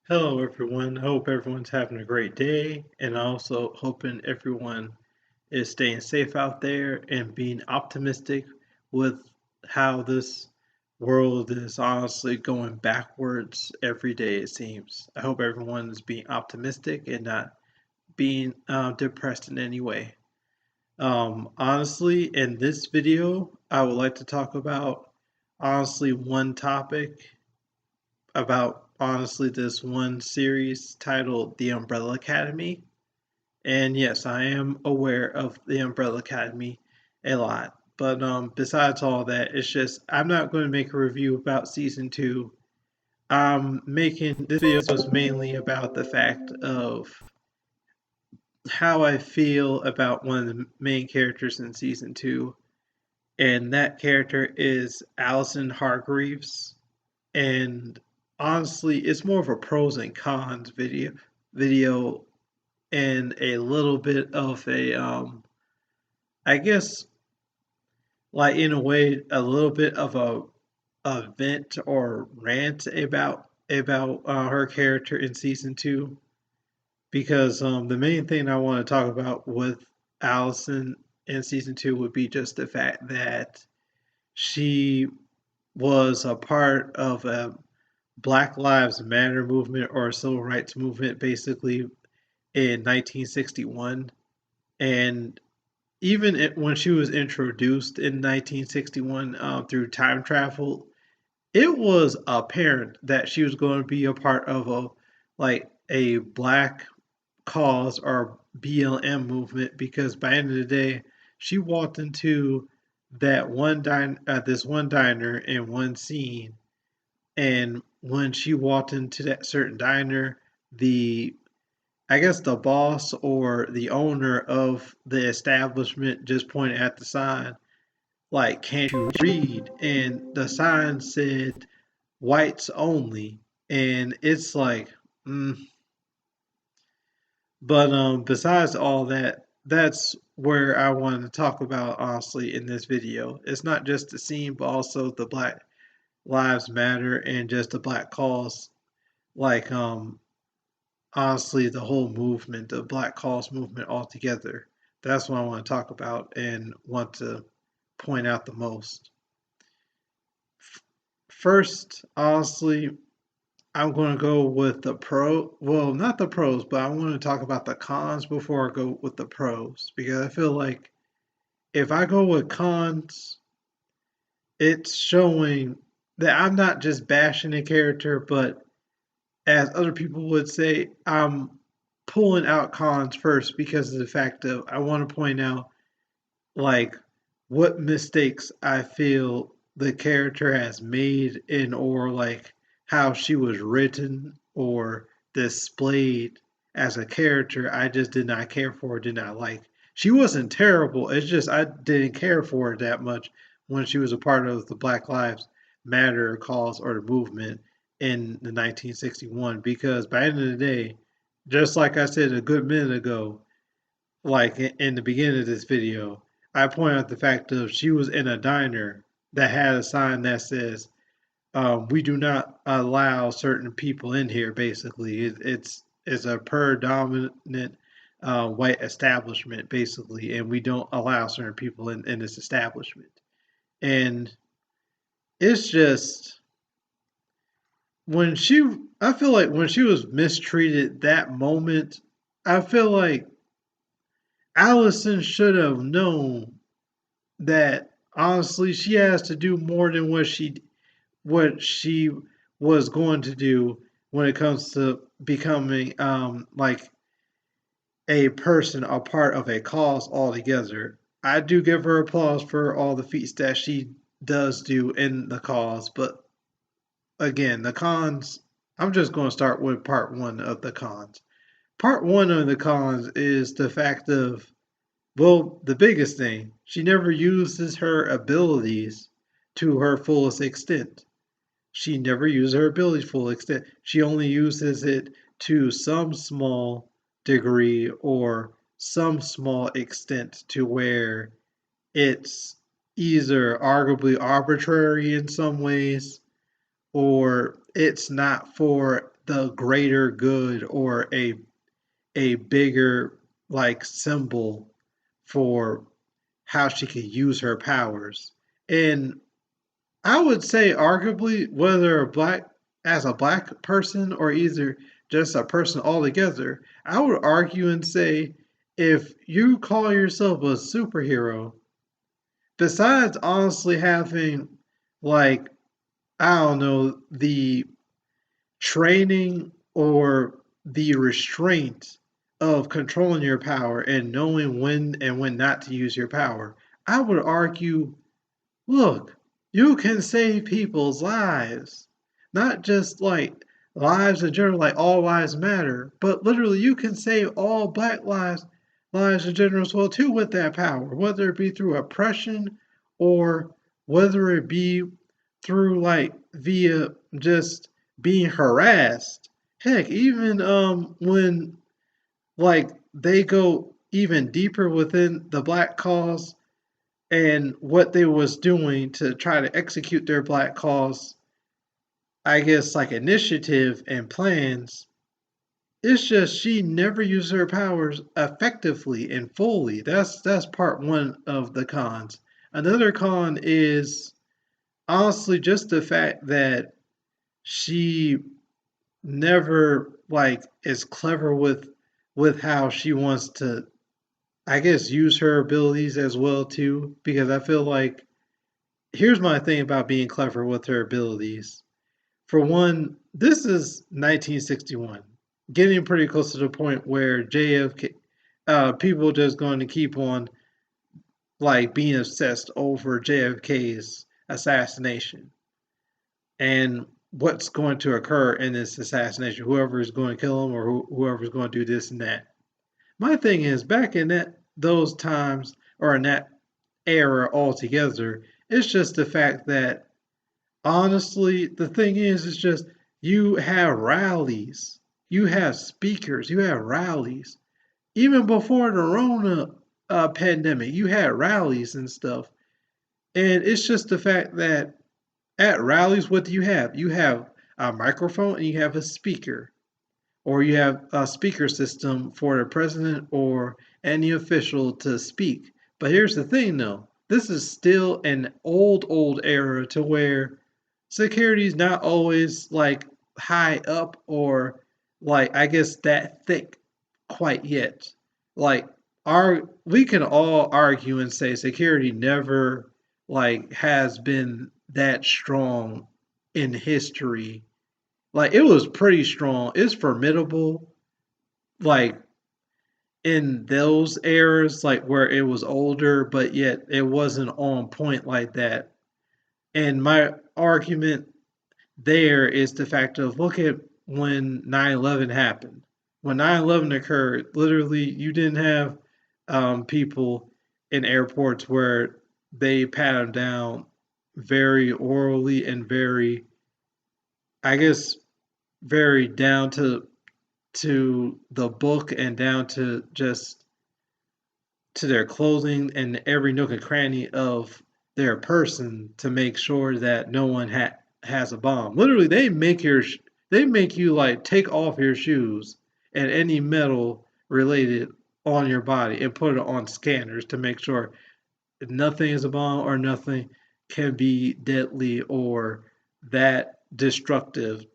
Hello, everyone. I hope everyone's having a great day, and also hoping everyone is staying safe out there and being optimistic with how this world is honestly going backwards every day, it seems. I hope everyone is being optimistic and not being depressed in any way. Honestly, in this video, I would like to talk about honestly one topic about honestly this one series titled The Umbrella Academy. And yes, I am aware of The Umbrella Academy a lot. But besides all that, it's just I'm not going to make a review about season two. I'm making this video was mainly about the fact of how I feel about one of the main characters in season two, and that character is Allison Hargreaves. And honestly, it's more of a pros and cons video and a little bit of a I guess like in a way a little bit of a vent or rant about her character in season two, because the main thing I want to talk about with Allison in season two would be just the fact that she was a part of a Black Lives Matter movement or a civil rights movement basically in 1961. And even when she was introduced in 1961 through time travel, it was apparent that she was going to be a part of a black cause or BLM movement, because by the end of the day, she walked into this one diner in one scene, and when she walked into that certain diner, the I guess the boss or the owner of the establishment just pointed at the sign, like, "Can't you read?" And the sign said, "Whites only." And it's like, mm. But besides all that, that's where I wanted to talk about honestly in this video. It's not just the scene, but also the Black Lives Matter and just the Black cause. Like honestly, the whole movement, the Black cause movement altogether. That's what I want to talk about and want to point out the most. First, honestly, I'm going to go with the well, not the pros, but I want to talk about the cons before I go with the pros, because I feel like if I go with cons, it's showing that I'm not just bashing the character, but as other people would say, I'm pulling out cons first because of the fact of I want to point out like what mistakes I feel the character has made in, or like how she was written or displayed as a character. I just did not care for, did not like. She wasn't terrible. It's just I didn't care for her that much when she was a part of the Black Lives Matter cause or the movement in the 1961, because by the end of the day, just like I said a good minute ago, like in the beginning of this video, I point out the fact of she was in a diner that had a sign that says, "We do not allow certain people in here." Basically, it's a predominant white establishment, basically, and we don't allow certain people in this establishment. And it's just when she, I feel like when she was mistreated that moment, I feel like Allison should have known that honestly she has to do more than what she was going to do when it comes to becoming like a person, a part of a cause altogether. I do give her applause for all the feats that she does do in the cause, but again, the cons, I'm just going to start with part one of the cons. Part one of the cons is the fact of, well, the biggest thing, she never uses her abilities to her fullest extent. She never uses her abilities full extent. She only uses it to some small degree or some small extent, to where it's either arguably arbitrary in some ways, or it's not for the greater good or a bigger like symbol for how she could use her powers. And I would say arguably whether a black as a black person or either just a person altogether, I would argue and say if you call yourself a superhero, besides honestly having like I don't know the training or the restraint of controlling your power and knowing when and when not to use your power, I would argue look, you can save people's lives. Not just like lives in general, like all lives matter, but literally you can save all black lives in general as well too with that power, whether it be through oppression or whether it be through like via just being harassed. Heck, even when like they go even deeper within the black cause and what they was doing to try to execute their black cause, I guess like initiative and plans, it's just she never used her powers effectively and fully. That's part one of the cons. Another con is honestly just the fact that she never like is clever with how she wants to I guess use her abilities as well too because I feel like here's my thing about being clever with her abilities. For one, this is 1961, getting pretty close to the point where JFK, people just going to keep on like being obsessed over JFK's assassination and what's going to occur in this assassination. Whoever is going to kill him or whoever is going to do this and that. My thing is, back in that those times or in that era altogether, it's just the fact that honestly, the thing is, it's just you have rallies, you have speakers, you have rallies. Even before the Rona pandemic, you had rallies and stuff. And it's just the fact that at rallies, what do you have? You have a microphone and you have a speaker, or you have a speaker system for the president or any official to speak. But here's the thing though, this is still an old era to where security is not always like high up or like I guess that thick quite yet. Like our we can all argue and say security never like has been that strong in history. Like it was pretty strong. It's formidable like in those eras like where it was older but yet it wasn't on point like that. And my argument there is the fact of look at when 9/11 happened. When 9/11 occurred, literally you didn't have people in airports where they pat them down very orally and very, I guess, very down to the book and down to just to their clothing and every nook and cranny of their person to make sure that no one has a bomb. Literally, they make you like take off your shoes and any metal related on your body and put it on scanners to make sure nothing is a bomb or nothing can be deadly or that destructive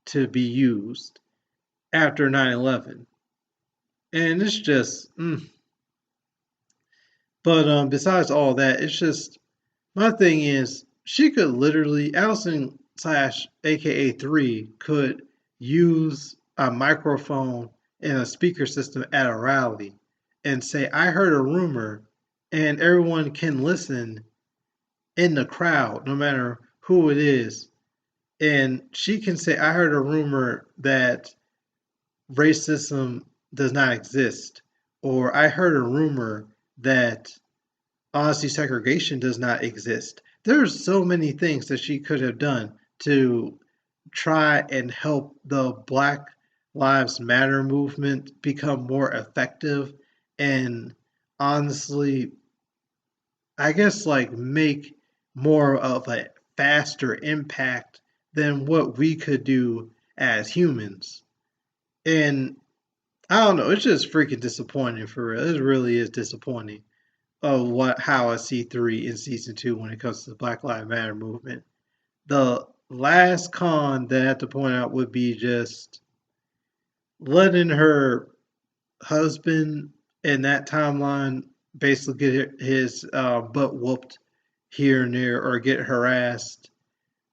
to be used after 9/11. And it's just but besides all that, it's just my thing is she could literally Allison slash AKA three could use a microphone and a speaker system at a rally and say, I heard a rumor and everyone can listen in the crowd, no matter who it is. And she can say, I heard a rumor that racism does not exist, or I heard a rumor that honestly segregation does not exist. There's so many things that she could have done to try and help the Black Lives Matter movement become more effective and honestly, I guess like make more of a faster impact than what we could do as humans. And I don't know, it's just freaking disappointing for real. It really is disappointing of what how I see three in season two when it comes to the Black Lives Matter movement. The last con that I have to point out would be just letting her husband in that timeline basically get his butt whooped here and there or get harassed,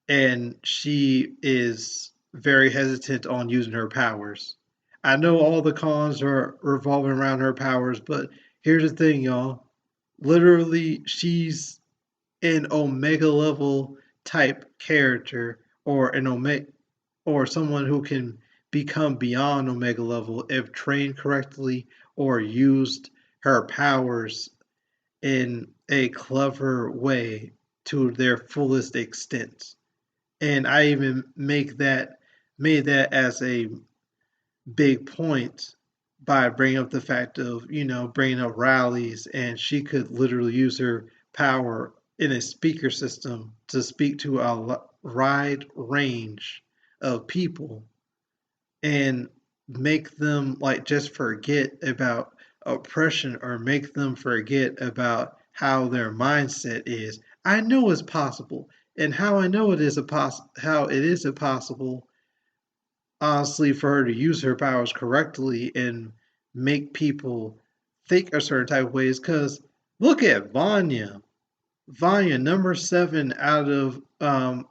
and she is very hesitant on using her powers. I know all the cons are revolving around her powers, but here's the thing, y'all. Literally, she's an Omega level type character or an Omega or someone who can become beyond Omega level if trained correctly or used her powers in a clever way to their fullest extent. And I even made that as a big point by bringing up the fact of bringing up rallies, and she could literally use her power in a speaker system to speak to a wide range of people and make them like just forget about oppression or make them forget about how their mindset is. I know it's possible, and how I know it is how it is impossible, honestly, for her to use her powers correctly and make people think a certain type of ways. Because look at Vanya. Vanya, number seven out of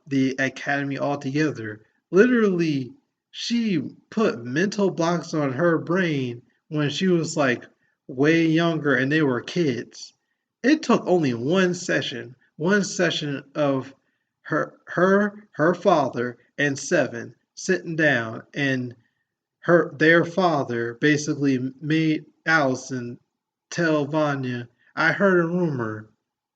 the Academy altogether. Literally, she put mental blocks on her brain when she was like way younger and they were kids. It took only one session of her father and seven sitting down, and their father basically made Allison tell Vanya, I heard a rumor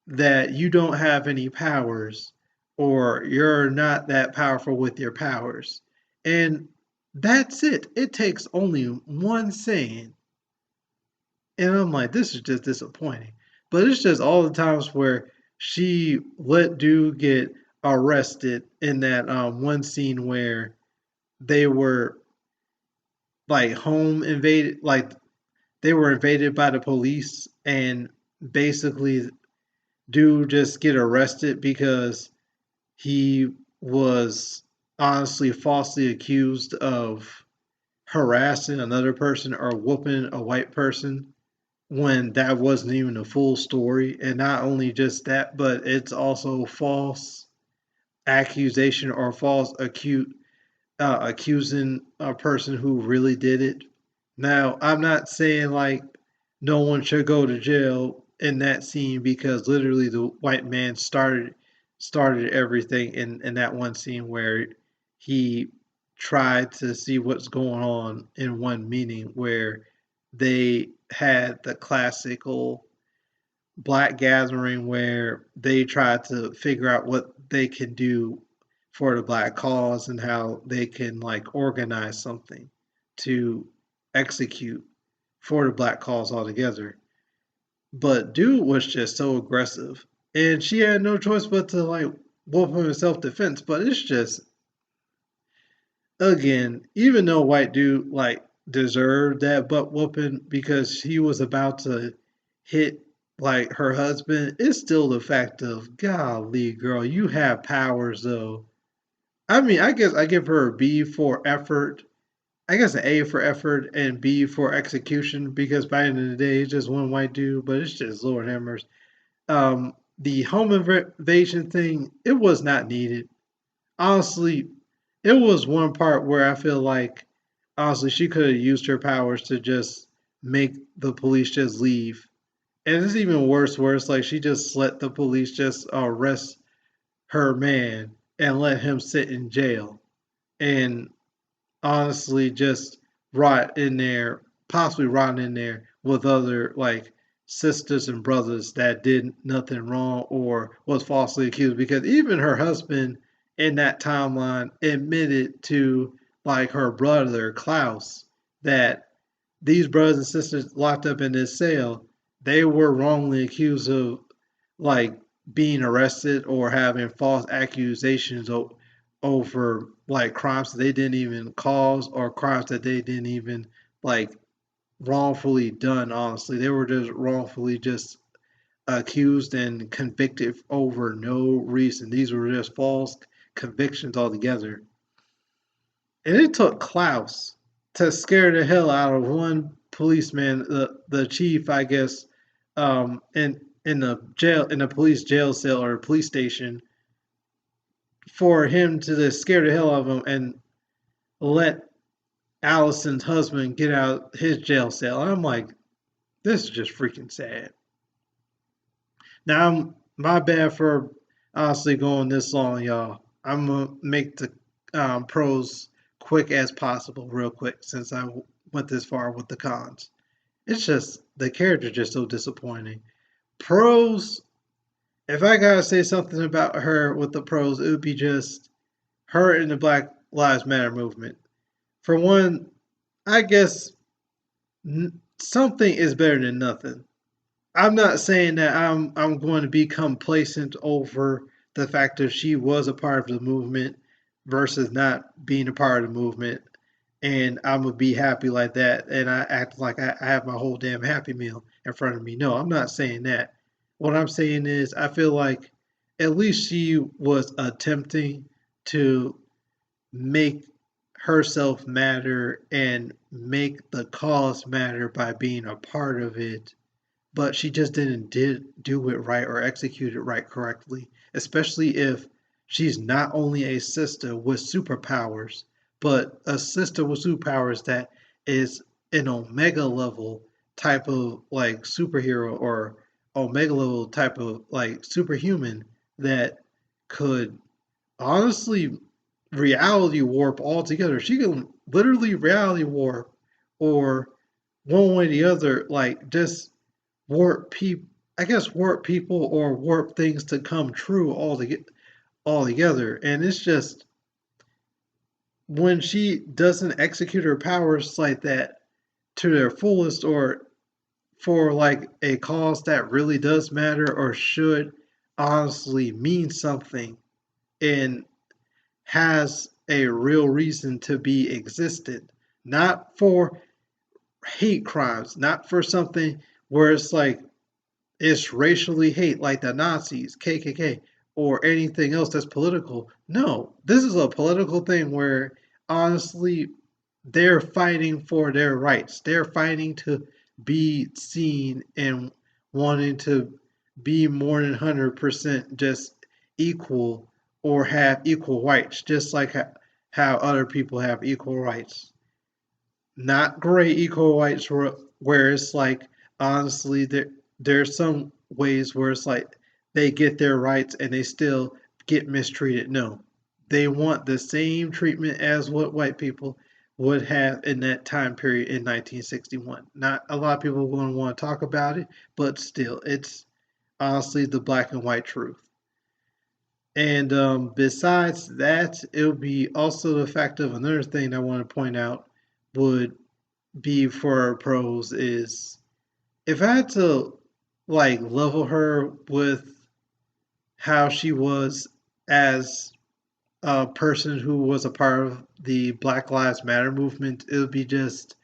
that you don't have any powers or you're not that powerful with your powers. And that's it. It takes only one saying. And I'm like, this is just disappointing. But it's just all the times where she let dude get arrested in that one scene where they were like home invaded, like they were invaded by the police, and basically dude just get arrested because he was honestly falsely accused of harassing another person or whooping a white person when that wasn't even a full story. And not only just that, but it's also false accusation or accusing a person who really did it. Now, I'm not saying like no one should go to jail in that scene, because literally the white man started everything in that one scene where he tried to see what's going on in one meeting where they had the classical black gathering where they try to figure out what they can do for the black cause and how they can like organize something to execute for the black cause altogether. But dude was just so aggressive, and she had no choice but to like whoop him in self defense. But it's just, again, even though white dude like deserved that butt whooping because he was about to hit like her husband, it's still the fact of golly, girl, you have powers though. I mean, I guess I give her a B for effort. I guess an A for effort and B for execution, because by the end of the day, it's just one white dude, but it's just Lord Hammers. The home invasion thing, it was not needed. Honestly, it was one part where I feel like, honestly, she could have used her powers to just make the police just leave. And it's even worse where it's like she just let the police just arrest her man and let him sit in jail. And honestly just rot in there, possibly rot in there with other like sisters and brothers that did nothing wrong or was falsely accused. Because even her husband in that timeline admitted to like her brother Klaus that these brothers and sisters locked up in this cell, they were wrongly accused of like being arrested or having false accusations over like crimes that they didn't even cause or crimes that they didn't even like wrongfully done. Honestly, they were just wrongfully just accused and convicted over no reason. These were just false convictions altogether. And it took Klaus to scare the hell out of one policeman, the chief, I guess, in the jail, in the police jail cell or police station, for him to just scare the hell out of him and let Allison's husband get out his jail cell. And I'm like, this is just freaking sad. Now, my bad for honestly going this long, y'all. I'm gonna make the pros quick as possible, real quick, since I went this far with the cons. It's just the character's just so disappointing. Pros, if I gotta say something about her with the pros, it would be just her in the Black Lives Matter movement. For one, I guess something is better than nothing. I'm not saying that I'm going to be complacent over the fact that she was a part of the movement versus not being a part of the movement, and I'm gonna be happy like that, and I act like I have my whole damn Happy Meal in front of me. No, I'm not saying that. What I'm saying is I feel like at least she was attempting to make herself matter and make the cause matter by being a part of it, but she just didn't do it right or execute it right correctly, especially if she's not only a sister with superpowers, but a sister with superpowers that is an omega level type of like superhero or omega level type of like superhuman that could honestly reality warp altogether. She can literally reality warp or one way or the other, like just warp people. I guess warp people or warp things to come true all together. And it's just when she doesn't execute her powers like that to their fullest or for like a cause that really does matter or should honestly mean something and has a real reason to be existed, not for hate crimes, not for something where it's like it's racially hate like the Nazis, KKK, or anything else that's political. No, this is a political thing where honestly they're fighting for their rights. They're fighting to be seen and wanting to be more than 100% just equal or have equal rights, just like how other people have equal rights. Not great equal rights where it's like honestly there's some ways where it's like they get their rights and they still get mistreated. No, they want the same treatment as what white people would have in that time period in 1961. Not a lot of people are going to want to talk about it, but still, it's honestly the black and white truth. And besides that, it would be also the fact of another thing I want to point out would be for pros is if I had to like level her with how she was as a person who was a part of the Black Lives Matter movement, it would be just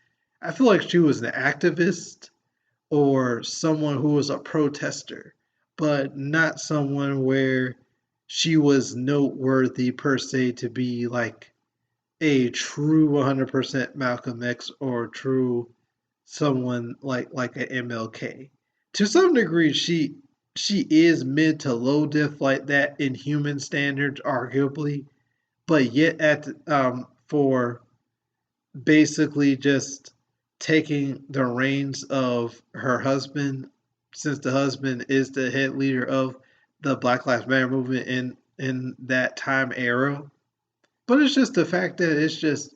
I feel like she was an activist or someone who was a protester, but not someone where she was noteworthy per se to be like a true 100% Malcolm X or true someone like an MLK. To some degree, she is mid to low diff like that in human standards, arguably, but yet at for basically just taking the reins of her husband, since the husband is the head leader of the Black Lives Matter movement in that time era. But it's just the fact that it's just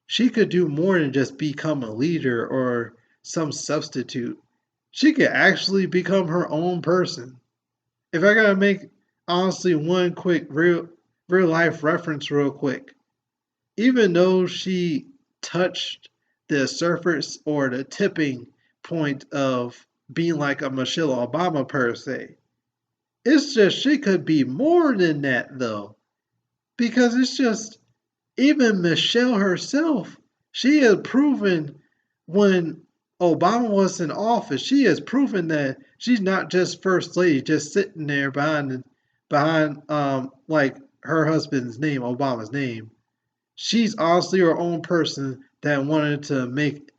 she could do more than just become a leader or some substitute. She could actually become her own person. If I gotta make honestly one quick real life reference real quick, even though she touched the surface or the tipping point of being like a Michelle Obama per se, it's just she could be more than that though. Because it's just Even Michelle herself, she has proven when Obama was in office, she has proven that she's not just first lady, just sitting there behind like her husband's name, Obama's name. She's honestly her own person that wanted to make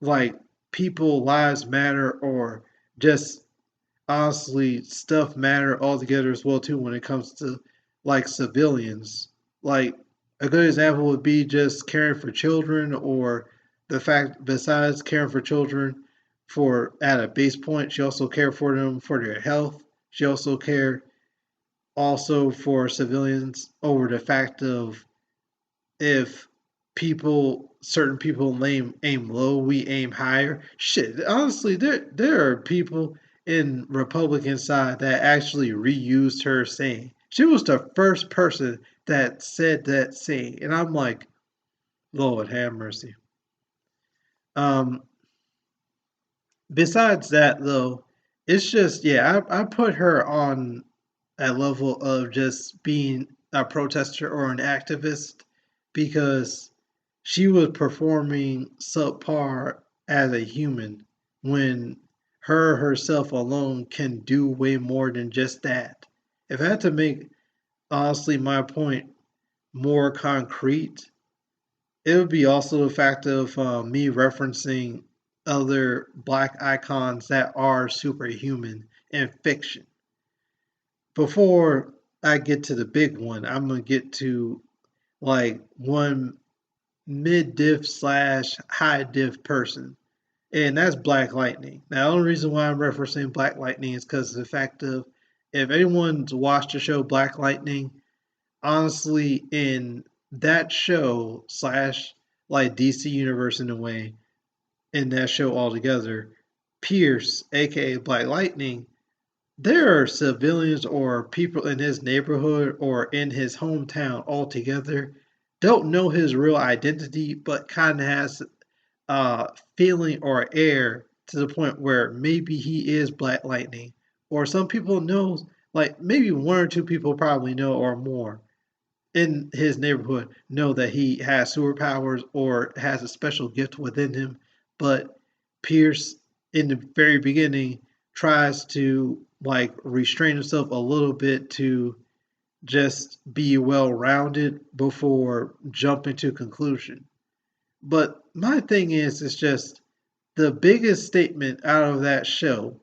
like people lives matter or just honestly stuff matter altogether as well too when it comes to like civilians. Like a good example would be just caring for children or the fact besides caring for children for at a base point, she also cared for them for their health. She also cared also for civilians over the fact of if certain people aim low, we aim higher. Shit, honestly, there are people in Republican side that actually reused her saying. She was the first person that said that saying, and I'm like, Lord have mercy. Um, Besides that though, it's just I put her on a level of just being a protester or an activist because she was performing subpar as a human when her herself alone can do way more than just that. If I had to make honestly my point more concrete, it would be also the fact of me referencing other black icons that are superhuman in fiction. Before I get to the big one, I'm gonna get to like one mid diff slash high diff person, and that's Black Lightning. Now, the only reason why I'm referencing Black Lightning is because of the fact of if anyone's watched the show Black Lightning, honestly, in that show slash like DC Universe in a way, in that show altogether, Pierce, aka Black Lightning, there are civilians or people in his neighborhood or in his hometown altogether don't know his real identity, but kind of has feeling or air to the point where maybe he is Black Lightning, or some people know, like maybe one or two people probably know or more in his neighborhood know that he has superpowers or has a special gift within him. But Pierce, in the very beginning, tries to like restrain himself a little bit to just be well rounded before jumping to conclusion. But my thing is, it's just the biggest statement out of that show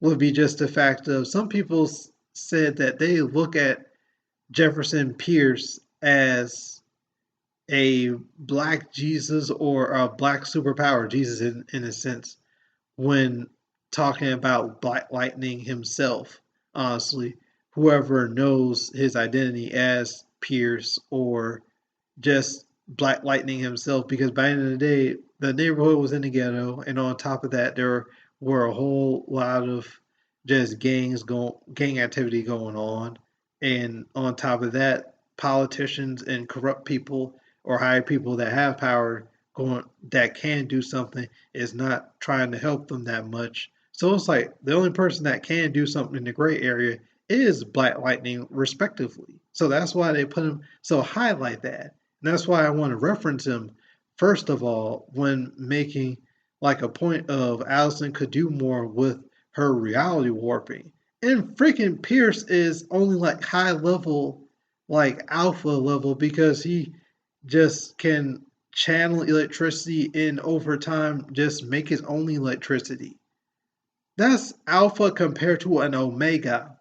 would be just the fact of some people said that they look at Jefferson Pierce as a black Jesus or a black superpower Jesus in a sense when talking about Black Lightning himself. Honestly, whoever knows his identity as Pierce or just Black Lightning himself, because by the end of the day, the neighborhood was in the ghetto, and on top of that, there were a whole lot of just gang activity going on, and on top of that, politicians and corrupt people or high people that have power going that can do something is not trying to help them that much. So it's like the only person that can do something in the gray area is Black Lightning, respectively. So that's why they put him so highlight that. And that's why I want to reference him first of all when making like a point of Allison could do more with her reality warping. And freaking Pierce is only like high level, like alpha level, because he just can channel electricity and over time just make his own electricity. That's alpha compared to an omega.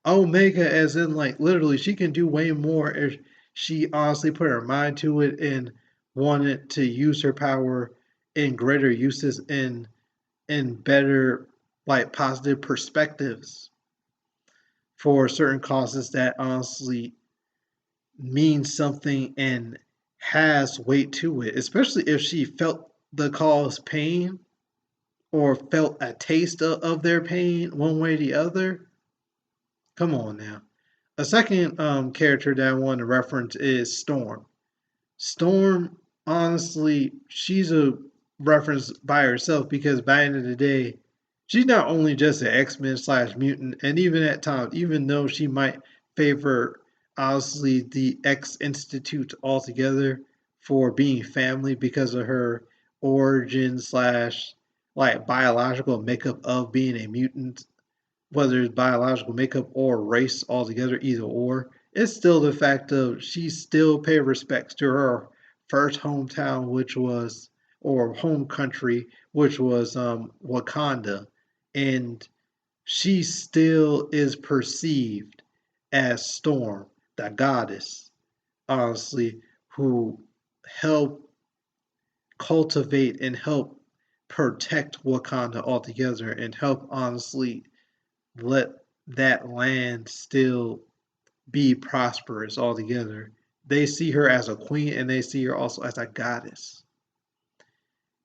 Omega, as in like literally, she can do way more if she honestly put her mind to it and wanted to use her power in greater uses in better like positive perspectives for certain causes that honestly means something and has weight to it, especially if she felt the cause pain or felt a taste of their pain one way or the other. Come on now. A second character that I want to reference is Storm. Storm, honestly, she's a reference by herself because by the end of the day, she's not only just an X-Men slash mutant, and even at times, even though she might favor honestly the X Institute altogether for being family because of her origin slash like biological makeup of being a mutant, whether it's biological makeup or race altogether, either or. It's still the fact of she still paid respects to her first hometown, which was or home country, which was Wakanda, and she still is perceived as Storm, the goddess, honestly, who helped cultivate and help protect Wakanda altogether and help honestly let that land still be prosperous altogether. They see her as a queen and they see her also as a goddess.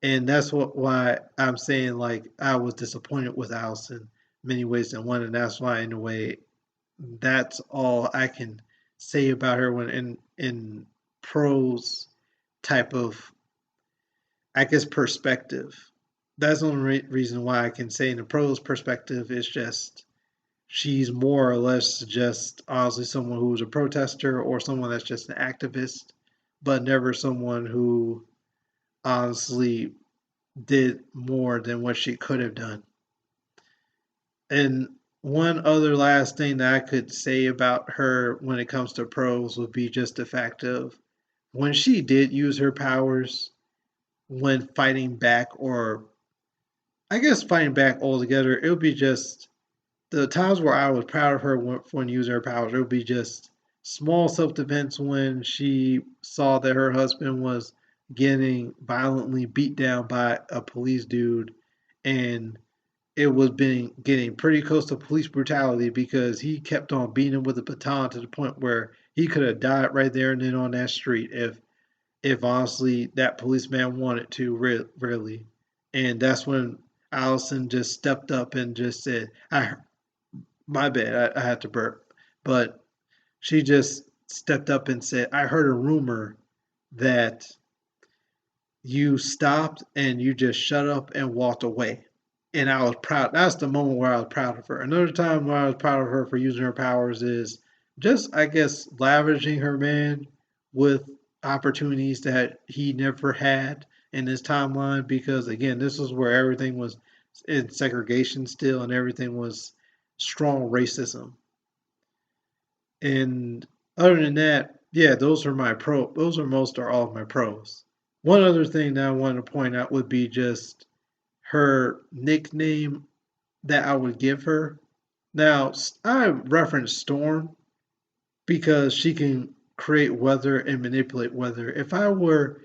And that's why I'm saying like I was disappointed with Allison in many ways and one, and that's why in a way that's all I can say about her when in prose type of I guess perspective. That's the only reason why I can say in the prose perspective is just she's more or less just honestly someone who's a protester or someone that's just an activist, but never someone who honestly did more than what she could have done. And one other last thing that I could say about her when it comes to prose would be just the fact of when she did use her powers when fighting back, or I guess fighting back altogether, it would be just the times where I was proud of her when using her powers. It would be just small self defense when she saw that her husband was getting violently beat down by a police dude, and it was being getting pretty close to police brutality because he kept on beating him with a baton to the point where he could have died right there and then on that street if honestly that policeman wanted to really. And that's when Allison just stepped up and just said, "I my bad, I had to burp," but she just stepped up and said, "I heard a rumor that you stopped and you just shut up and walked away." And I was proud. That's the moment where I was proud of her. Another time where I was proud of her for using her powers is just, I guess, lavishing her man with opportunities that he never had in his timeline. Because again, this was where everything was in segregation still, and everything was strong racism. And other than that, yeah, those are my pro. Those are most or all of my pros. One other thing that I wanted to point out would be just her nickname that I would give her. Now, I reference Storm because she can create weather and manipulate weather. If I were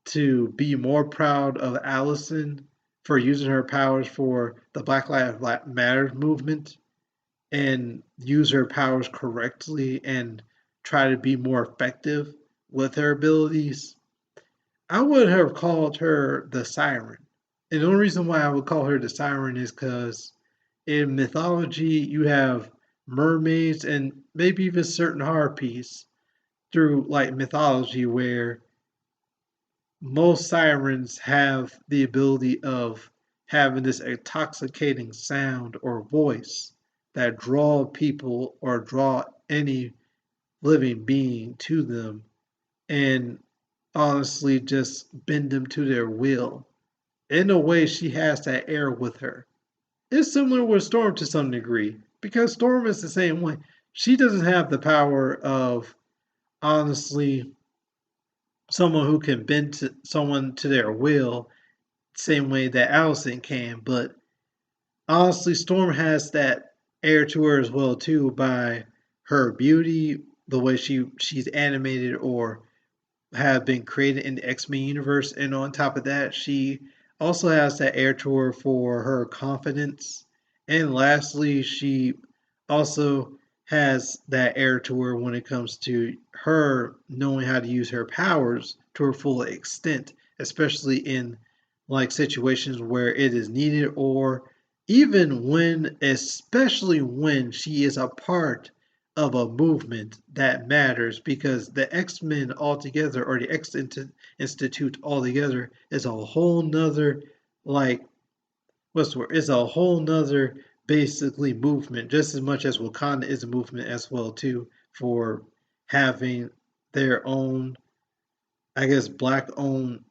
to be more proud of Allison for using her powers for the Black Lives Matter movement and use her powers correctly and try to be more effective with her abilities, I would have called her the Siren. And the only reason why I would call her the Siren is because in mythology you have mermaids and maybe even certain harpies through like mythology where most sirens have the ability of having this intoxicating sound or voice that draw people or draw any living being to them and honestly just bend them to their will. In a way, she has that air with her. It's similar with Storm to some degree because Storm is the same way. She doesn't have the power of honestly someone who can bend to someone to their will, same way that Allison can. But honestly, Storm has that air to her as well too by her beauty, the way she's animated or have been created in the X-Men universe, and on top of that, she also has that air to her for her confidence. And lastly, she also has that air to her when it comes to her knowing how to use her powers to her full extent, especially in like situations where it is needed or even when especially when she is a part of a movement that matters because the X-Men altogether or the X Institute altogether is a whole nother like what's the word? It's a whole nother basically movement, just as much as Wakanda is a movement as well too for having their own, I guess, black owned.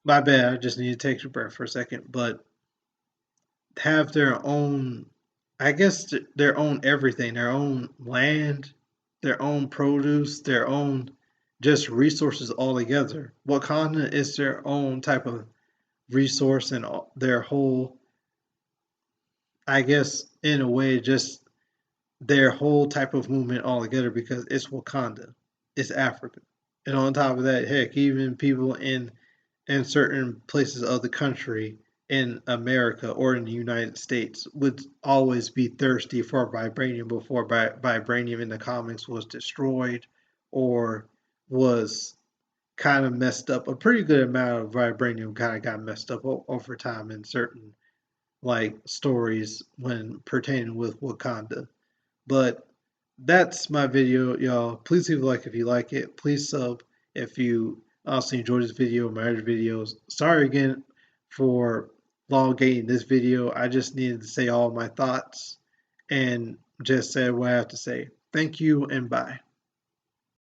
My bad, I just need to take a breath for a second, but have their own, I guess, their own everything, their own land, their own produce, their own just resources altogether. Wakanda is their own type of resource and their whole, I guess, in a way, just their whole type of movement altogether because it's Wakanda, it's Africa. And on top of that, heck, even people in certain places of the country in America or in the United States would always be thirsty for vibranium before vibranium in the comics was destroyed or was kind of messed up. A pretty good amount of vibranium kind of got messed up over time in certain like stories when pertaining with Wakanda. But that's my video, y'all. Please leave a like if you like it. Please sub if you also enjoyed this video or my other videos. Sorry again for elongating this video. I just needed to say all my thoughts and just say what I have to say. Thank you and bye.